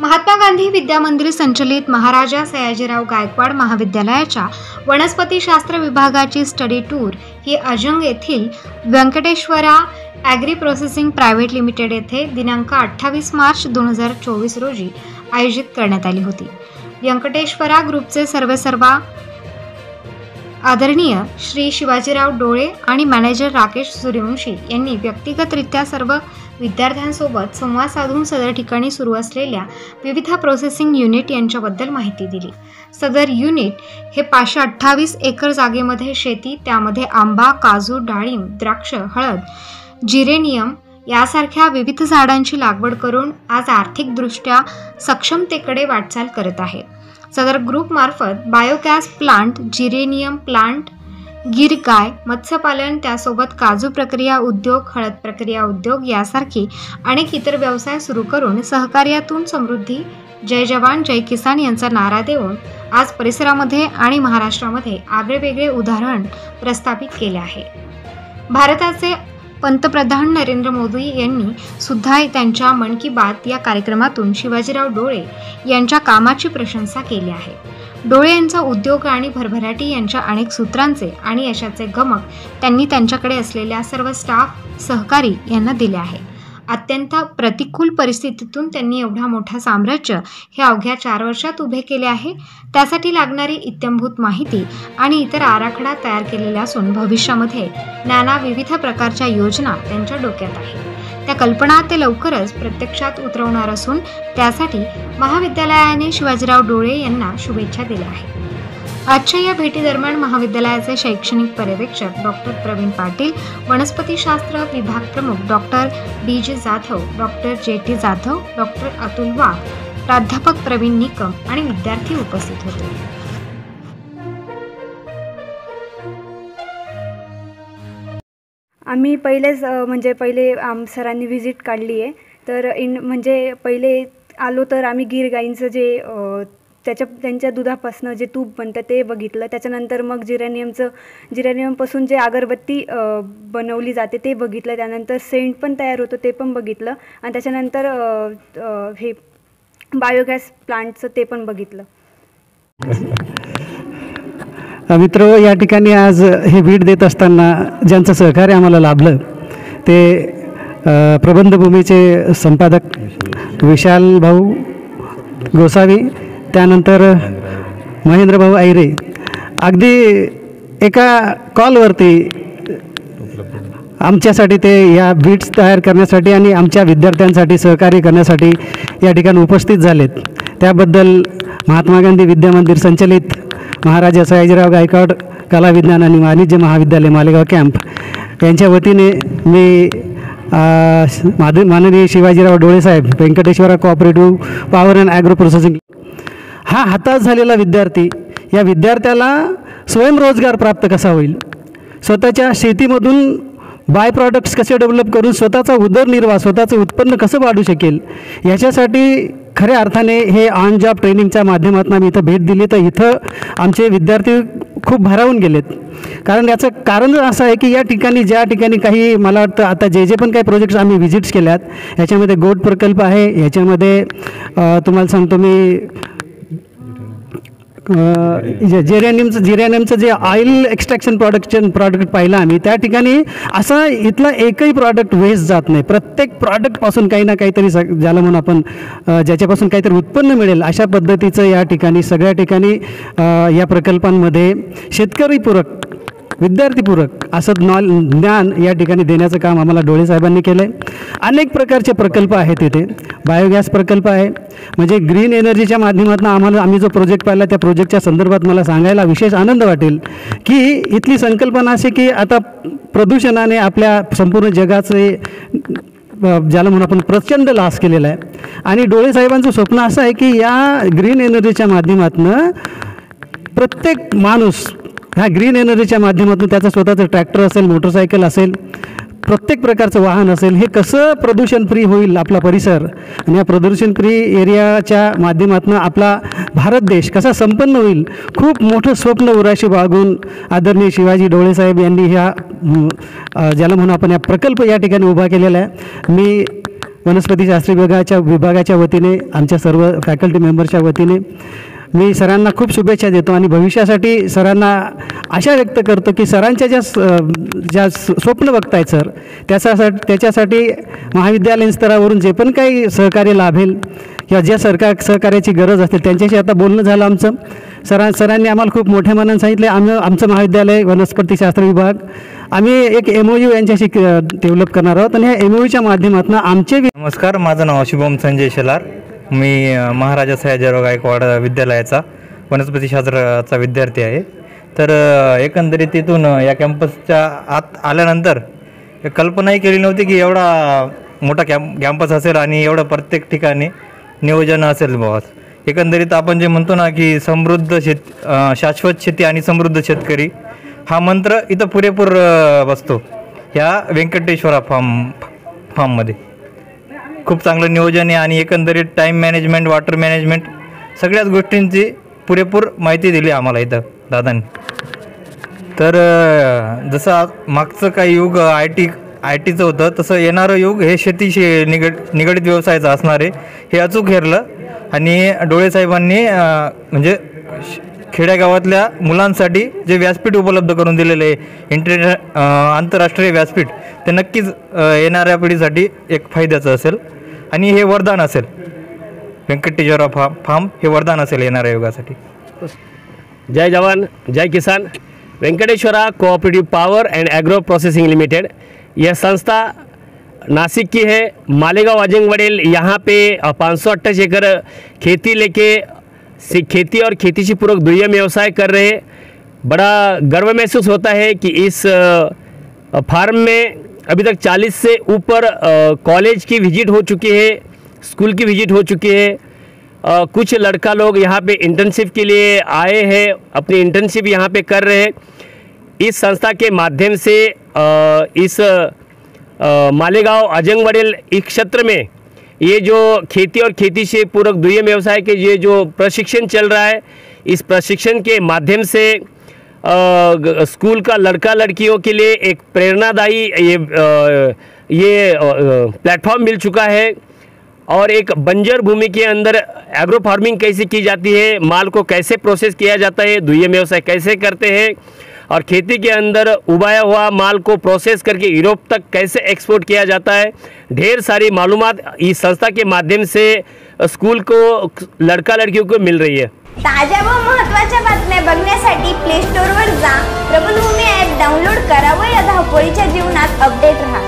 महात्मा गांधी विद्या मंदिर संचलित महाराजा सयाजीराव गायकवाड महाविद्यालयाच्या वनस्पतीशास्त्र विभागाची स्टडी टूर ही अजंग येथील Venkateshwara agri processing private limited येथे दिनांक 28 मार्च 2024 रोजी आयोजित करण्यात आली होती। व्यंकटेश्वरा ग्रुपचे सर्वेसर्वा आदरणीय श्री शिवाजीराव डोळे आणि मॅनेजर राकेश सूर्यवंशी यांनी व्यक्तिगतरित्या सर्व विद्यार्थ्यांसोबत संवाद साधून सदर ठिकाणी सुरू असलेल्या विविध प्रोसेसिंग युनिट यांच्याबद्दल माहिती दिली। सदर युनिट हे 528 एकर जागेमध्ये शेती, त्यामध्ये आंबा, काजू, डाळिंब, द्राक्ष, हळद, जिरेनियम यासारख्या विविध झाडांची लागवड करून आज आर्थिकदृष्ट्या सक्षमतेकडे वाटचाल करत आहे। सदर ग्रुप मार्फत बायोगॅस प्लांट, जिरेनियम प्लांट, गिर गाय, मत्स्यपालन, त्यासोबत काजू प्रक्रिया उद्योग, हळद प्रक्रिया उद्योग यासारखी अनेक इतर व्यवसाय सुरू करून सहकार्यातून समृद्धी, जय जवान जय किसान यांचा नारा देऊन आज परिसरामध्ये आणि महाराष्ट्रामध्ये आगळेवेगळे उदाहरण प्रस्थापित केले आहे। भारताचे पंतप्रधान नरेंद्र मोदी यांनी सुद्धा त्यांच्या मन की बात या कार्यक्रमातून शिवाजीराव डोळे यांच्या कामाची प्रशंसा केली आहे। डोळे यांचा उद्योग आणि भरभराटी यांच्या अनेक सूत्रांचे आणि यशाचे गमक त्यांनी त्यांच्याकडे असलेल्या सर्व स्टाफ, सहकारी यांना दिले आहे। अत्यंत प्रतिकूल परिस्थितीतून त्यांनी एवढा मोठा साम्राज्य हे अवघ्या 4 वर्षात उभे केले आहे। त्यासाठी लागणारी इत्थंभूत माहिती आणि इतर आराखडा तयार केलेला असून भविष्यामध्ये नाना विविध प्रकारच्या योजना त्यांच्या डोक्यात आहेत। त्या कल्पना ते लवकरच प्रत्यक्षात उतरवणार असून त्यासाठी महाविद्यालयाने शिवाजीराव डोळे यांना शुभेच्छा दिल्या आहेत। आजच्या या भेटीदरम्यान महाविद्यालयाचे शैक्षणिक पर्यवेक्षक डॉक्टर प्रवीण पाटील, वनस्पतीशास्त्र विभाग प्रमुख doctor D G. Jadhav, doctor J T. Jadhav, doctor Atul Wagh, प्राध्यापक प्रवीण निकम आणि विद्यार्थी उपस्थित होते। आम्ही पहिले सरांनी व्हिजिट काढली आहे। तर म्हणजे पहिले आलो तर आम्ही गिर गाईंचं जे त्यांच्या दुधापासून जे तूप बनतं ते बघितलं। त्याच्यानंतर मग जिरेनियमपासून जे अगरबत्ती बनवली जाते ते बघितलं। त्यानंतर सेंट पण तयार होतो ते पण बघितलं आणि त्याच्यानंतर हे बायोगॅस प्लांटचं ते पण बघितलं। मित्र, या ठिकाणी आज हे भेट देत असताना ज्यांचं सहकार्य आम्हाला लाभलं ते प्रबंधभूमीचे संपादक विशाल भाऊ गोसावी, त्यानंतर महेंद्र भाऊ आयरे, अगदी एका कॉलवरती आमच्यासाठी ते या बीट्स तयार करण्यासाठी आणि आमच्या विद्यार्थ्यांसाठी सहकार्य करण्यासाठी या ठिकाणी उपस्थित झालेत। त्याबद्दल महात्मा गांधी विद्या मंदिर संचलित महाराजा सयाजीराव गायकवाड कला विज्ञान आणि वाणिज्य महाविद्यालय मालेगाव कॅम्प यांच्या वतीने मी माननीय शिवाजीराव डोळे साहेब, Venkateshwara cooperative power and agro processing हा हताश झालेला विद्यार्थी, या विद्यार्थ्याला स्वयंरोजगार प्राप्त कसा होईल, स्वतःच्या शेतीमधून बाय प्रॉडक्ट्स कसे डेव्हलप करून स्वतःचा उदरनिर्वाह, स्वतःचं उत्पन्न कसं वाढू शकेल, याच्यासाठी खऱ्या अर्थाने हे ऑन जॉब ट्रेनिंगच्या माध्यमातून आम्ही इथं भेट दिली। तर इथं आमचे विद्यार्थी खूप भारावून गेलेत। कारण याचं कारण असं आहे की या ठिकाणी ज्या ठिकाणी काही मला वाटतं आता जे पण काही प्रोजेक्ट्स आम्ही व्हिजिट्स केल्यात, याच्यामध्ये गोट प्रकल्प आहे, याच्यामध्ये तुम्हाला सांगतो मी जिरेनियमचं जे ऑइल एक्स्ट्रॅक्शन प्रॉडक्ट पाहिलं आम्ही, त्या ठिकाणी असा इथला एकही प्रॉडक्ट वेस्ट जात नाही। प्रत्येक प्रॉडक्टपासून काही ना काहीतरी ज्याला म्हणून आपण ज्याच्यापासून काहीतरी उत्पन्न मिळेल अशा पद्धतीचं या ठिकाणी सगळ्या ठिकाणी या प्रकल्पांमध्ये शेतकरीपूरक, विद्यार्थीपूरक असं ज्ञान या ठिकाणी देण्याचं काम आम्हाला डोळे साहेबांनी केलं आहे। अनेक प्रकारचे प्रकल्प आहेत इथे, बायोगॅस प्रकल्प आहे, म्हणजे ग्रीन एनर्जीच्या माध्यमातून आम्ही जो प्रोजेक्ट पाहिला त्या प्रोजेक्टच्या संदर्भात मला सांगायला विशेष आनंद वाटेल की इथली संकल्पना अशी की आता प्रदूषणाने आपल्या संपूर्ण जगाचे ज्याला म्हणून आपण प्रचंड लॉस केलेला आहे आणि डोळे साहेबांचं स्वप्न असं आहे की या ग्रीन एनर्जीच्या माध्यमातून प्रत्येक माणूस ह्या ग्रीन एनर्जीच्या माध्यमातून त्याचं स्वतःचं ट्रॅक्टर असेल, मोटरसायकल असेल, प्रत्येक प्रकारचं वाहन असेल, हे कसं प्रदूषण फ्री होईल आपला परिसर आणि या प्रदूषण फ्री एरियाच्या माध्यमातून आपला भारत देश कसा संपन्न होईल, खूप मोठं स्वप्न उराशी बाळगून आदरणीय शिवाजी डोळे साहेब यांनी ह्या ज्याला म्हणून आपण या प्रकल्प या ठिकाणी उभा केलेला आहे। मी वनस्पतीशास्त्र विभागाच्या वतीने आमच्या सर्व फॅकल्टी मेंबर्सच्या वतीने मी सरांना खूप शुभेच्छा देतो आणि भविष्यासाठी सरांना आशा व्यक्त करतो की सरांच्या ज्या स्वप्न बघतायत सर त्याच्यासाठी महाविद्यालयीन स्तरावरून जे पण काही सहकार्य लाभेल किंवा ज्या सहकार्याची गरज असते त्यांच्याशी आता बोलणं झालं आमचं. सरांनी आम्हाला खूप मोठ्या मनानं सांगितले आमचं महाविद्यालय वनस्पतीशास्त्र विभाग आम्ही एक MOU यांच्याशी डेव्हलप करणार आहोत आणि ह्या MOUच्या माध्यमातून आमचे. नमस्कार, माझं नाव शुभम संजय शेलार. मी महाराजा सयाजीराव गायकवाड विद्यालयाचा वनस्पतीशास्त्राचा विद्यार्थी आहे. तर एकंदरीत तिथून या कॅम्पसच्या आत आल्यानंतर कल्पनाही केली नव्हती की एवढा मोठा कॅम्पस असेल आणि एवढं प्रत्येक ठिकाणी नियोजन असेल बाबा. एकंदरीत आपण जे म्हणतो ना की समृद्ध शाश्वत शेती आणि समृद्ध शेतकरी हा मंत्र इथं पुरेपूर बसतो ह्या व्यंकटेश्वरा फार्ममध्ये. खूप चांगलं नियोजन आहे आणि एकंदरीत टाईम मॅनेजमेंट, वॉटर मॅनेजमेंट सगळ्याच गोष्टींची पुरेपूर माहिती दिली आम्हाला इथं दादांनी. तर जसं मागचं काही युग आय टीचं होतं तसं येणारं युग हे शेतीशी निगडित व्यवसायाचं असणार आहे हे अचूक हेरलं. आणि डोळे साहेबांनी म्हणजे खेड्यागावातल्या मुलांसाठी जे व्यासपीठ उपलब्ध करून दिलेलं आहे आंतरराष्ट्रीय व्यासपीठ ते नक्कीच येणाऱ्या पिढीसाठी एक फायद्याचं असेल आणि हे वरदान असेल. व्यंकटेश्वरा फार्म हे वरदान असेल येणाऱ्या युगासाठी. जय जवान जय किसान. Venkateshwara cooperative power and agro processing limited यह संस्था नासिक की है. मालेगांव अजंगवड़ेल यहाँ पे 528 एकड़ खेती लेके खेती और खेती से पूरक दुर्गम व्यवसाय कर रहे. बड़ा गर्व महसूस होता है कि इस फार्म में अभी तक 40 से ऊपर कॉलेज की विजिट हो चुकी है, स्कूल की विजिट हो चुकी है. कुछ लड़का लोग यहाँ पे इंटर्नशिप के लिए आए हैं, अपनी इंटर्नशिप यहाँ पे कर रहे हैं. इस संस्था के माध्यम से इस मालेगांव अजंगवड़ेल इस क्षेत्र में ये जो खेती और खेती से पूरक दुर्गम व्यवसाय के ये जो प्रशिक्षण चल रहा है, इस प्रशिक्षण के माध्यम से स्कूल का लड़का लड़कियों के लिए एक प्रेरणादायी ये प्लेटफॉर्म मिल चुका है. और एक बंजर भूमि के अंदर एग्रो फार्मिंग कैसे की जाती है, माल को कैसे प्रोसेस किया जाता है, दुर्गम व्यवसाय कैसे करते हैं और खेती के अंदर उगाया हुआ माल को प्रोसेस करके यूरोप तक कैसे एक्सपोर्ट किया जाता है, ढेर सारी मालूमात इस संस्था के माध्यम से स्कूल को लड़का लड़कियों को मिल रही है. ताज्या व महत्त्वाच्या बातम्या बघण्यासाठी प्ले स्टोअरवर जा, प्रबलभूमी ॲप डाउनलोड करा व या धावपळीच्या जीवनात अपडेट रहा.